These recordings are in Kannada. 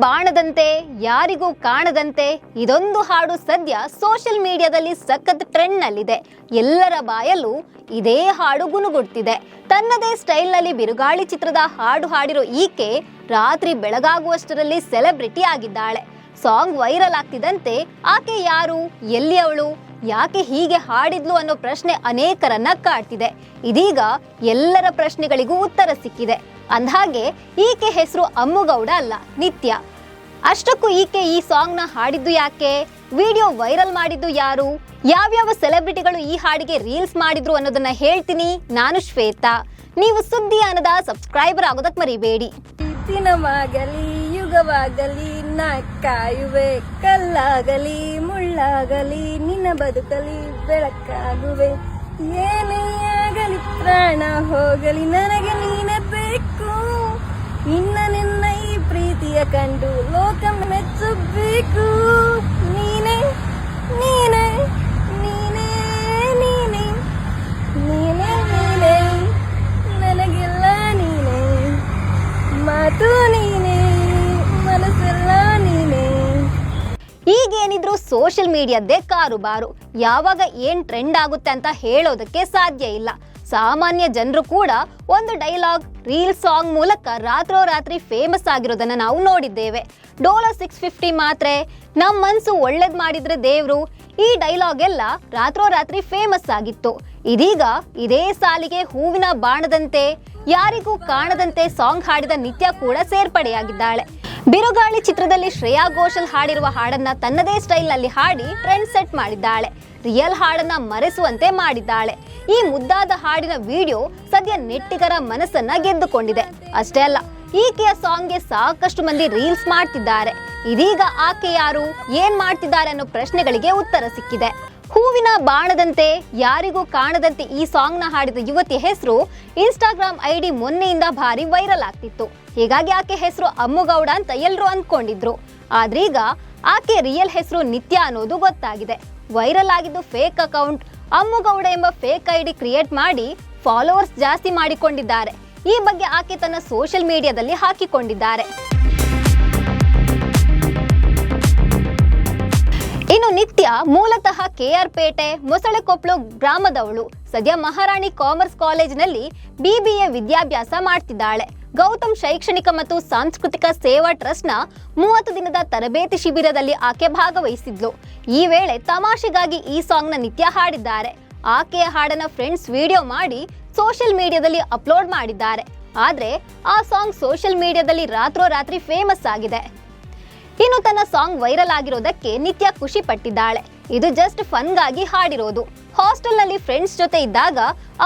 ಬಾಣದಂತೆ ಯಾರಿಗೂ ಕಾಣದಂತೆ ಇದೊಂದು ಹಾಡು ಸದ್ಯ ಸೋಷಿಯಲ್ ಮೀಡಿಯಾದಲ್ಲಿ ಸಖತ್ ಟ್ರೆಂಡ್ ನಲ್ಲಿದೆ. ಎಲ್ಲರ ಬಾಯಲ್ಲೂ ಇದೇ ಹಾಡು ಗುನುಗುಡ್ತಿದೆ. ತನ್ನದೇ ಸ್ಟೈಲ್ ನಲ್ಲಿ ಬಿರುಗಾಳಿ ಚಿತ್ರದ ಹಾಡು ಹಾಡಿರೋ ಈಕೆ ರಾತ್ರಿ ಬೆಳಗಾಗುವಷ್ಟರಲ್ಲಿ ಸೆಲೆಬ್ರಿಟಿ ಆಗಿದ್ದಾಳೆ. ಸಾಂಗ್ ವೈರಲ್ ಆಗ್ತಿದ್ದಂತೆ ಆಕೆ ಯಾರು, ಎಲ್ಲಿ ಅವಳು, ಯಾಕೆ ಹೀಗೆ ಹಾಡಿದ್ಲು ಅನ್ನೋ ಪ್ರಶ್ನೆ ಅನೇಕರನ್ನ ಕಾಡ್ತಿದೆ. ಇದೀಗ ಎಲ್ಲರ ಪ್ರಶ್ನೆಗಳಿಗೂ ಉತ್ತರ ಸಿಕ್ಕಿದೆ. ಅಂದ್ಹಾಗೆ ಈಕೆ ಹೆಸರು ಅಮ್ಮುಗೌಡ ಅಲ್ಲ, ನಿತ್ಯ. ಅಷ್ಟಕ್ಕೂ ಈಕೆ ಈ ಸಾಂಗ್ ನ ಹಾಡಿದ್ದು ಯಾಕೆ, ವಿಡಿಯೋ ವೈರಲ್ ಮಾಡಿದ್ದು ಯಾರು, ಯಾವ್ಯಾವ ಸೆಲೆಬ್ರಿಟಿಗಳು ಈ ಹಾಡಿಗೆ ರೀಲ್ಸ್ ಮಾಡಿದ್ರು ಅನ್ನೋದನ್ನ ಹೇಳ್ತೀನಿ. ನಾನು ಶ್ವೇತಾ. ನೀವು ಸುದ್ದಿಯಾನದ ಸಬ್ಸ್ಕ್ರೈಬರ್ ಆಗೋದಕ್ಕೆ ಮರಿಬೇಡಿ. ದಿನವಾಗಲಿ ಯುಗವಾಗಲಿ ನಾ ಕಾಯುವೆ, ಕಲ್ಲಾಗಲಿ ಮುಳ್ಳಾಗಲಿ ನಿನ್ನ ಬದುಕಲಿ ಬೆಳಕಾಗುವೆ. ಏನೇ ಆಗಲಿ ಪ್ರಾಣ ಹೋಗಲಿ ನನಗೆ ನೀನೇ ಬೇಕು. ನಿನ್ನ ಈ ಪ್ರೀತಿಯ ಕಂಡು ಲೋಕ ಮೆಚ್ಚಬೇಕು. ನೀನೇ ನೀನೇ ನೀನೇ ನೀನೇ ನೀನೇ ನೀನೇ ನನಗೆಲ್ಲ ನೀನೇ, ಮಾತು ನೀನೇ, ಮನಸ್ಸೆಲ್ಲ ನೀನೇ. ಈಗೇನಿದ್ರು ಸೋಷಿಯಲ್ ಮೀಡಿಯಾದ್ದೇ ಕಾರುಬಾರು. ಯಾವಾಗ ಏನ್ ಟ್ರೆಂಡ್ ಆಗುತ್ತೆ ಅಂತ ಹೇಳೋದಕ್ಕೆ ಸಾಧ್ಯ ಇಲ್ಲ. ಸಾಮಾನ್ಯ ಜನರು ಕೂಡ ಒಂದು ಡೈಲಾಗ್, ರೀಲ್ ಸಾಂಗ್ ಮೂಲಕ ರಾತ್ರೋರಾತ್ರಿ ಫೇಮಸ್ ಆಗಿರೋದನ್ನ ನಾವು ನೋಡಿದ್ದೇವೆ. ಡೋಲೋ 650 ಮಾತ್ರೆ, ನಮ್ ಮನ್ಸು ಒಳ್ಳೇದ್ ಮಾಡಿದ್ರೆ ದೇವ್ರು, ಈ ಡೈಲಾಗ್ ಎಲ್ಲ ರಾತ್ರೋರಾತ್ರಿ ಫೇಮಸ್ ಆಗಿತ್ತು. ಇದೀಗ ಇದೇ ಸಾಲಿಗೆ ಹೂವಿನ ಬಾಣದಂತೆ ಯಾರಿಗೂ ಕಾಣದಂತೆ ಸಾಂಗ್ ಹಾಡಿದ ನಿತ್ಯ ಕೂಡ ಸೇರ್ಪಡೆಯಾಗಿದ್ದಾಳೆ. ಬಿರುಗಾಳಿ ಚಿತ್ರದಲ್ಲಿ ಶ್ರೇಯಾ ಘೋಷಲ್ ಹಾಡಿರುವ ಹಾಡನ್ನ ತನ್ನದೇ ಸ್ಟೈಲ್ ನಲ್ಲಿ ಹಾಡಿ ಟ್ರೆಂಡ್ ಸೆಟ್ ಮಾಡಿದ್ದಾಳೆ. ರಿಯಲ್ ಹಾಡನ್ನ ಮರೆಸುವಂತೆ ಮಾಡಿದ್ದಾಳೆ. ಈ ಮುದ್ದಾದ ಹಾಡಿನ ವಿಡಿಯೋ ಸದ್ಯ ನೆಟ್ಟಿಗರ ಮನಸ್ಸನ್ನ ಗೆದ್ದುಕೊಂಡಿದೆ. ಅಷ್ಟೇ ಅಲ್ಲ, ಈಕೆಯ ಸಾಂಗ್ಗೆ ಸಾಕಷ್ಟು ಮಂದಿ ರೀಲ್ಸ್ ಮಾಡ್ತಿದ್ದಾರೆ. ಇದೀಗ ಆಕೆ ಯಾರು, ಏನ್ ಮಾಡ್ತಿದ್ದಾರೆ ಅನ್ನೋ ಪ್ರಶ್ನೆಗಳಿಗೆ ಉತ್ತರ ಸಿಕ್ಕಿದೆ. ಹೂವಿನ ಬಾಣದಂತೆ ಯಾರಿಗೂ ಕಾಣದಂತೆ ಈ ಸಾಂಗ್ ನ ಹಾಡಿದ ಯುವತಿ ಹೆಸರು ಇನ್ಸ್ಟಾಗ್ರಾಮ್ ಐಡಿ ಮೊನ್ನೆಯಿಂದ ಭಾರಿ ವೈರಲ್ ಆಗ್ತಿತ್ತು. ಹೀಗಾಗಿ ಆಕೆ ಹೆಸರು ಅಮ್ಮುಗೌಡ ಅಂತ ಎಲ್ಲರೂ ಅಂದ್ಕೊಂಡಿದ್ರು. ಆದ್ರೀಗ ಆಕೆ ರಿಯಲ್ ಹೆಸರು ನಿತ್ಯ ಅನ್ನೋದು ಗೊತ್ತಾಗಿದೆ. ವೈರಲ್ ಆಗಿದ್ದು ಫೇಕ್ ಅಕೌಂಟ್. ಅಮ್ಮುಗೌಡ ಎಂಬ ಫೇಕ್ ಐಡಿ ಕ್ರಿಯೇಟ್ ಮಾಡಿ ಫಾಲೋವರ್ಸ್ ಜಾಸ್ತಿ ಮಾಡಿಕೊಂಡಿದ್ದಾರೆ. ಈ ಬಗ್ಗೆ ಆಕೆ ತನ್ನ ಸೋಷಿಯಲ್ ಮೀಡಿಯಾದಲ್ಲಿ ಹಾಕಿಕೊಂಡಿದ್ದಾರೆ. ಇನ್ನು ನಿತ್ಯ ಮೂಲತಃ KR ಪೇಟೆ ಮೊಸಳೆಕೊಪ್ಲು ಗ್ರಾಮದವಳು. ಸದ್ಯ ಮಹಾರಾಣಿ ಕಾಮರ್ಸ್ ಕಾಲೇಜಿನಲ್ಲಿ BBA ವಿದ್ಯಾಭ್ಯಾಸ ಮಾಡ್ತಿದ್ದಾಳೆ. ಗೌತಮ್ ಶೈಕ್ಷಣಿಕ ಮತ್ತು ಸಾಂಸ್ಕೃತಿಕ ಸೇವಾ ಟ್ರಸ್ಟ್ನ 30 ದಿನದ ತರಬೇತಿ ಶಿಬಿರದಲ್ಲಿ ಆಕೆ ಭಾಗವಹಿಸಿದ್ಲು. ಈ ವೇಳೆ ತಮಾಷೆಗಾಗಿ ಈ ಸಾಂಗ್ನ ನಿತ್ಯ ಹಾಡಿದ್ದಾರೆ. ಆಕೆಯ ಹಾಡನ್ನ ಫ್ರೆಂಡ್ಸ್ ವಿಡಿಯೋ ಮಾಡಿ ಸೋಷಿಯಲ್ ಮೀಡಿಯಾದಲ್ಲಿ ಅಪ್ಲೋಡ್ ಮಾಡಿದ್ದಾರೆ. ಆದ್ರೆ ಆ ಸಾಂಗ್ ಸೋಷಿಯಲ್ ಮೀಡಿಯಾದಲ್ಲಿ ರಾತ್ರೋರಾತ್ರಿ ಫೇಮಸ್ ಆಗಿದೆ. ಇನ್ನು ತನ್ನ ಸಾಂಗ್ ವೈರಲ್ ಆಗಿರೋದಕ್ಕೆ ನಿತ್ಯ ಖುಷಿ ಪಟ್ಟಿದ್ದಾಳೆ. ಇದು ಜಸ್ಟ್ ಫನ್ಗಾಗಿ ಹಾಡಿರೋದು. ಹಾಸ್ಟೆಲ್ ನಲ್ಲಿ ಫ್ರೆಂಡ್ಸ್ ಜೊತೆ ಇದ್ದಾಗ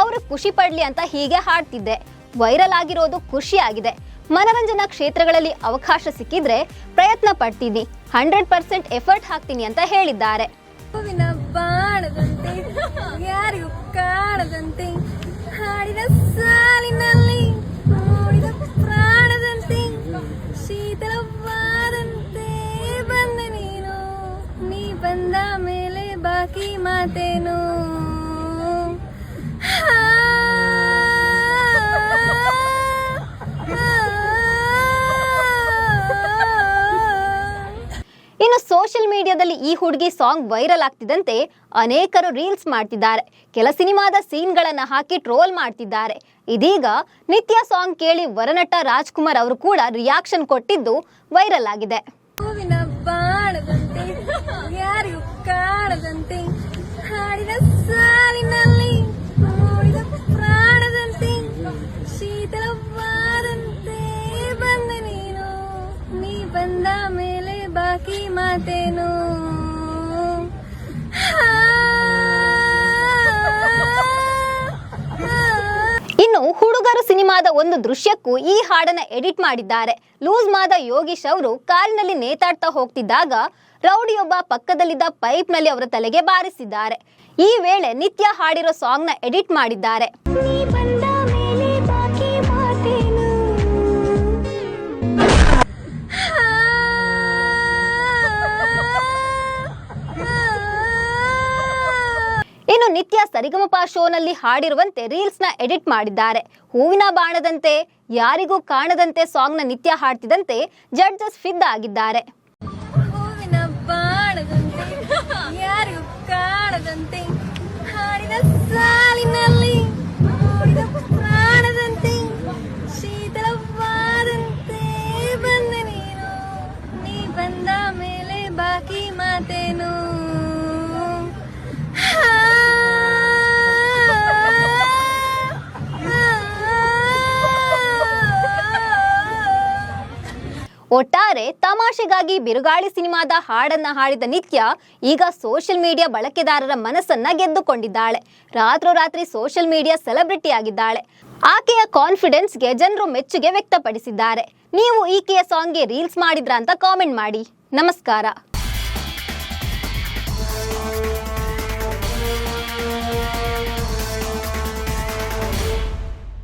ಅವರು ಖುಷಿ ಪಡ್ಲಿ ಅಂತ ಹೀಗೆ ಹಾಡ್ತಿದ್ದೆ. ವೈರಲ್ ಆಗಿರೋದು ಖುಷಿಯಾಗಿದೆ. ಮನರಂಜನಾ ಕ್ಷೇತ್ರಗಳಲ್ಲಿ ಅವಕಾಶ ಸಿಕ್ಕಿದ್ರೆ ಪ್ರಯತ್ನ ಪಡ್ತೀನಿ, 100% ಎಫರ್ಟ್ ಹಾಕ್ತೀನಿ ಅಂತ ಹೇಳಿದ್ದಾರೆ. ಹೂವಿನ ಬಾಣದಂತೆ ಯಾರಿಗೂ ಕಾಣದಂತೆ ಹಾಡಿದ ಸಾಲಿನಲ್ಲಿ ಮೂಡಿದ ಪ್ರಾಣದಂತೆ ಶೀತಲವಾದಂತೆ ಬಂದೆ ನೀನು, ನೀ ಬಂದ ಮೇಲೆ ಬಾಕಿ ಮಾತೇನು. ಇನ್ನು ಸೋಷಿಯಲ್ ಮೀಡಿಯಾದಲ್ಲಿ ಈ ಹುಡುಗಿ ಸಾಂಗ್ ವೈರಲ್ ಆಗ್ತಿದ್ದಂತೆ ಅನೇಕರು ರೀಲ್ಸ್ ಮಾಡ್ತಿದ್ದಾರೆ. ಕೆಲ ಸಿನಿಮಾದ ಸೀನ್ಗಳನ್ನ ಹಾಕಿ ಟ್ರೋಲ್ ಮಾಡ್ತಿದ್ದಾರೆ. ಇದೀಗ ನಿತ್ಯ ಸಾಂಗ್ ಕೇಳಿ ವರನಟ ರಾಜ್ಕುಮಾರ್ ಅವರು ಕೂಡ ರಿಯಾಕ್ಷನ್ ಕೊಟ್ಟಿದ್ದು ವೈರಲ್ ಆಗಿದೆ. ಹೂವಿನ ಬಾಣದಂತೆ ಯಾರಿಗೂ ಕಾಣದಂತೆ ಹಾಡಿದ ಸಾಲಿನಲ್ಲಿ ಮೂಡಿದ ಪ್ರಾಣದಂತೆ ಶೀತಲವಾದಂತೆ ಬಂದೆ ನೀನು, ನೀ ಬಂದ ಮೇಲೆ ಬಾಕಿ ಮಾತೇನು. ಇನ್ನು ಹುಡುಗರು ಸಿನಿಮಾದ ಒಂದು ದೃಶ್ಯಕ್ಕೂ ಈ ಹಾಡನ್ನ ಎಡಿಟ್ ಮಾಡಿದ್ದಾರೆ. ಲೂಸ್ ಮಾದ ಯೋಗೀಶ್ ಅವರು ಕಾರಿನಲ್ಲಿ ನೇತಾಡ್ತಾ ಹೋಗ್ತಿದ್ದಾಗ ರೌಡಿಯೊಬ್ಬ ಪಕ್ಕದಲ್ಲಿದ್ದ ಪೈಪ್ ನಲ್ಲಿ ಅವರ ತಲೆಗೆ ಬಾರಿಸಿದ್ದಾರೆ. ಈ ವೇಳೆ ನಿತ್ಯ ಹಾಡಿರೋ ಸಾಂಗ್ ನ ಎಡಿಟ್ ಮಾಡಿದ್ದಾರೆ. ಇನ್ನು ನಿತ್ಯ ಸರಿಗಮಪ ಶೋನಲ್ಲಿ ಹಾಡಿರುವಂತೆ ರೀಲ್ಸ್ನ ಎಡಿಟ್ ಮಾಡಿದ್ದಾರೆ. ಹೂವಿನ ಬಾಣದಂತೆ ಯಾರಿಗೂ ಕಾಣದಂತೆ ಸಾಂಗ್ನ ನಿತ್ಯ ಹಾಡ್ತಿದ್ದಂತೆ ಜಡ್ಜಸ್ ಫಿದಾ ಆಗಿದ್ದಾರೆ. ಹೂವಿನ ಬಾಣದಂತೆ ಯಾರಿಗೂ ಕಾಣದಂತೆ ಹಾಡಿದ ಸಾಲಿನಲ್ಲಿ ಓಡಿದ ಪ್ರಾಣದಂತೆ ಶೀತಲವಾದಂತೆ ಬಂದ ನೀನು, ನೀ ಬಂದ ಮೇಲೆ ಬಾಕಿ ಮಾತೇನು. ಒಟ್ಟಾರೆ ತಮಾಷೆಗಾಗಿ ಬಿರುಗಾಳಿ ಸಿನಿಮಾದ ಹಾಡನ್ನ ಹಾಡಿದ ನಿತ್ಯ ಈಗ ಸೋಷಿಯಲ್ ಮೀಡಿಯಾ ಬಳಕೆದಾರರ ಮನಸ್ಸನ್ನ ಗೆದ್ದುಕೊಂಡಿದ್ದಾಳೆ. ರಾತ್ರೋರಾತ್ರಿ ಸೋಷಿಯಲ್ ಮೀಡಿಯಾ ಸೆಲೆಬ್ರಿಟಿ ಆಗಿದ್ದಾಳೆ. ಆಕೆಯ ಕಾನ್ಫಿಡೆನ್ಸ್ಗೆ ಜನರು ಮೆಚ್ಚುಗೆ ವ್ಯಕ್ತಪಡಿಸಿದ್ದಾರೆ. ನೀವು ಈಕೆಯ ಸಾಂಗ್ಗೆ ರೀಲ್ಸ್ ಮಾಡಿದ್ರಾ ಅಂತ ಕಾಮೆಂಟ್ ಮಾಡಿ. ನಮಸ್ಕಾರ.